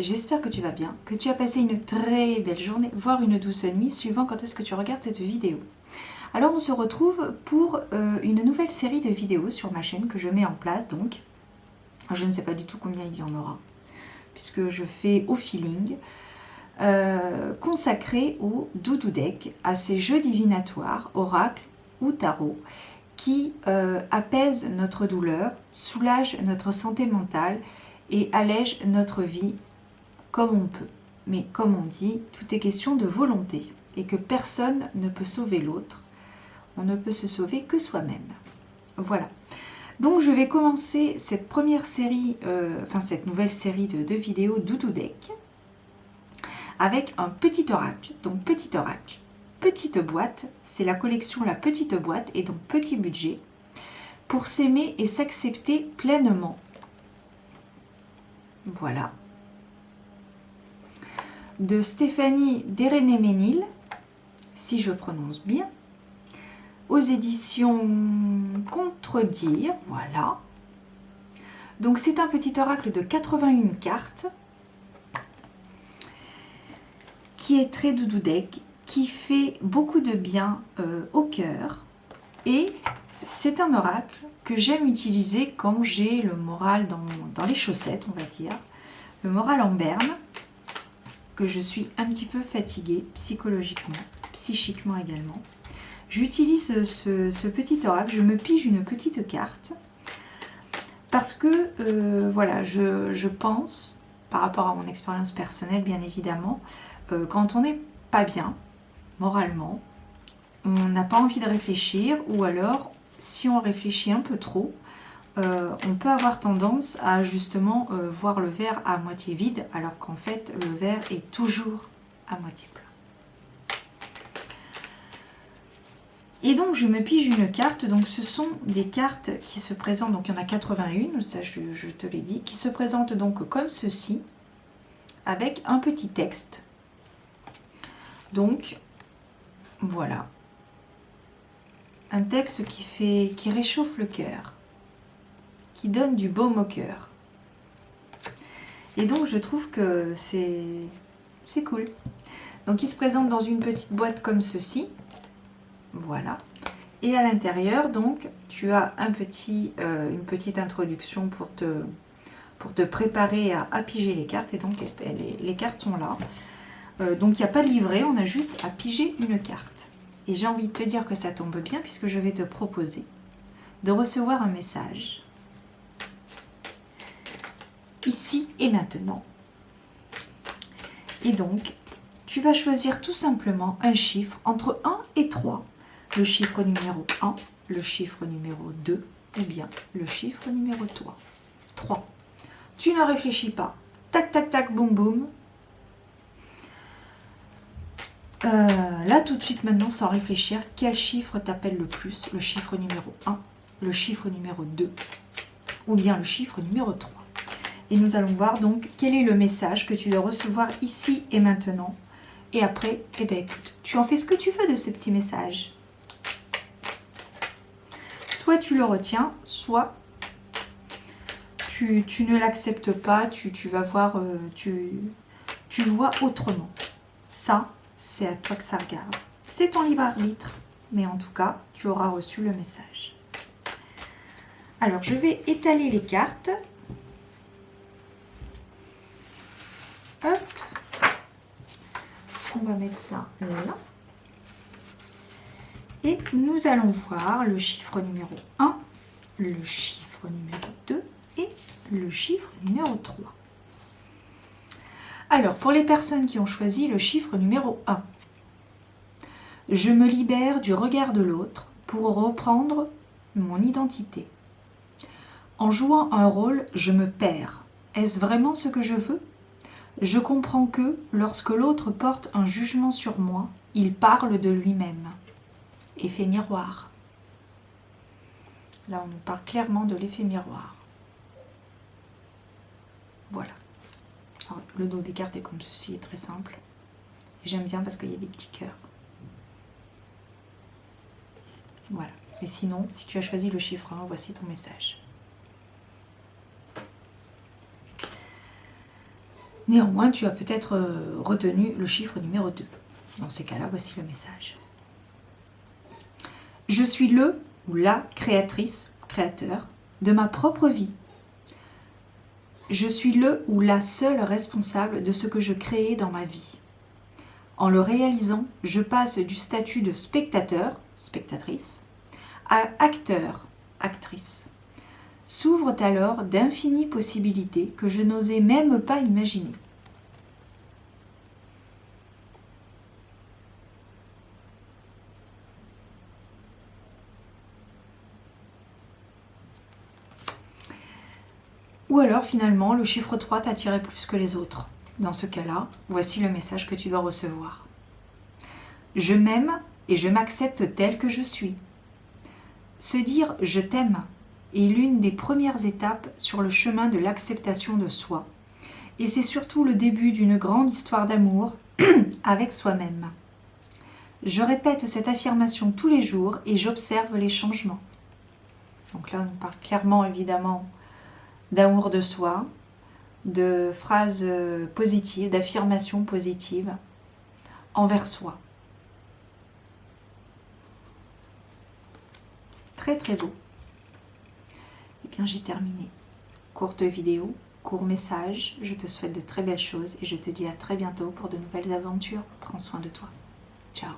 j'espère que tu vas bien, que tu as passé une très belle journée, voire une douce nuit, suivant quand est-ce que tu regardes cette vidéo. Alors on se retrouve pour une nouvelle série de vidéos sur ma chaîne que je mets en place donc. Je ne sais pas du tout combien il y en aura, puisque je fais au feeling, consacré au Doudou Deck, à ces jeux divinatoires, oracles ou tarot, qui apaisent notre douleur, soulagent notre santé mentale et allègent notre vie comme on peut. Mais comme on dit, tout est question de volonté et que personne ne peut sauver l'autre. On ne peut se sauver que soi-même. Voilà. Donc je vais commencer cette première série, cette nouvelle série de vidéos Doudou Deck avec un petit oracle. Donc petit oracle, petite boîte, c'est la collection La Petite Boîte et donc petit budget pour s'aimer et s'accepter pleinement. Voilà. De Stéphanie Derené-Ménil, si je prononce bien, aux éditions Contredire, voilà. Donc c'est un petit oracle de 81 cartes, qui est très Doudou Deck, qui fait beaucoup de bien au cœur, et c'est un oracle que j'aime utiliser quand j'ai le moral dans les chaussettes, on va dire, le moral en berne, que je suis un petit peu fatiguée psychologiquement, psychiquement également. J'utilise ce petit oracle, je me pige une petite carte parce que voilà, je pense, par rapport à mon expérience personnelle bien évidemment, quand on n'est pas bien moralement, on n'a pas envie de réfléchir, ou alors si on réfléchit un peu trop, on peut avoir tendance à justement voir le verre à moitié vide, alors qu'en fait le verre est toujours à moitié plein. Et donc je me pige une carte, donc ce sont des cartes qui se présentent, donc il y en a 81, ça je te l'ai dit, qui se présentent donc comme ceci, avec un petit texte. Donc voilà, un texte qui réchauffe le cœur, qui donne du baume au cœur. Et donc je trouve que c'est cool. Donc il se présente dans une petite boîte comme ceci, voilà. Et à l'intérieur, donc, tu as une petite introduction pour te préparer à piger les cartes. Et donc, les cartes sont là. Donc, il n'y a pas de livret, on a juste à piger une carte. Et j'ai envie de te dire que ça tombe bien, puisque je vais te proposer de recevoir un message. Ici et maintenant. Et donc, tu vas choisir tout simplement un chiffre entre 1 et 3. Le chiffre numéro 1, le chiffre numéro 2 ou bien le chiffre numéro 3. Tu ne réfléchis pas. Tac, tac, tac, boum, boum. Là, tout de suite, maintenant, sans réfléchir, quel chiffre t'appelle le plus? Le chiffre numéro 1, le chiffre numéro 2 ou bien le chiffre numéro 3. Et nous allons voir donc quel est le message que tu dois recevoir ici et maintenant. Et après, eh bien, écoute, tu en fais ce que tu veux de ce petit message. Soit tu le retiens, soit tu ne l'acceptes pas, tu vas voir, tu vois autrement. Ça, c'est à toi que ça regarde. C'est ton libre arbitre, mais en tout cas, tu auras reçu le message. Alors, je vais étaler les cartes. Hop. On va mettre ça là. Et nous allons voir le chiffre numéro 1, le chiffre numéro 2 et le chiffre numéro 3. Alors, pour les personnes qui ont choisi le chiffre numéro 1, je me libère du regard de l'autre pour reprendre mon identité. En jouant un rôle, je me perds. Est-ce vraiment ce que je veux? Je comprends que, lorsque l'autre porte un jugement sur moi, il parle de lui-même. Effet miroir. Là, on nous parle clairement de l'effet miroir. Voilà. Alors, le dos des cartes est comme ceci, est très simple. J'aime bien parce qu'il y a des petits cœurs. Voilà. Mais sinon, si tu as choisi le chiffre 1, voici ton message. Néanmoins, tu as peut-être retenu le chiffre numéro 2. Dans ces cas-là, voici le message. Je suis le ou la créatrice, créateur, de ma propre vie. Je suis le ou la seule responsable de ce que je crée dans ma vie. En le réalisant, je passe du statut de spectateur, spectatrice, à acteur, actrice. S'ouvrent alors d'infinies possibilités que je n'osais même pas imaginer. Ou alors finalement, le chiffre 3 t'attirait plus que les autres. Dans ce cas-là, voici le message que tu dois recevoir. Je m'aime et je m'accepte tel que je suis. Se dire « je t'aime » est l'une des premières étapes sur le chemin de l'acceptation de soi. Et c'est surtout le début d'une grande histoire d'amour avec soi-même. Je répète cette affirmation tous les jours et j'observe les changements. Donc là, on parle clairement, évidemment, d'amour de soi, de phrases positives, d'affirmations positives envers soi. Très très beau. Et bien j'ai terminé. Courte vidéo, court message. Je te souhaite de très belles choses et je te dis à très bientôt pour de nouvelles aventures. Prends soin de toi. Ciao.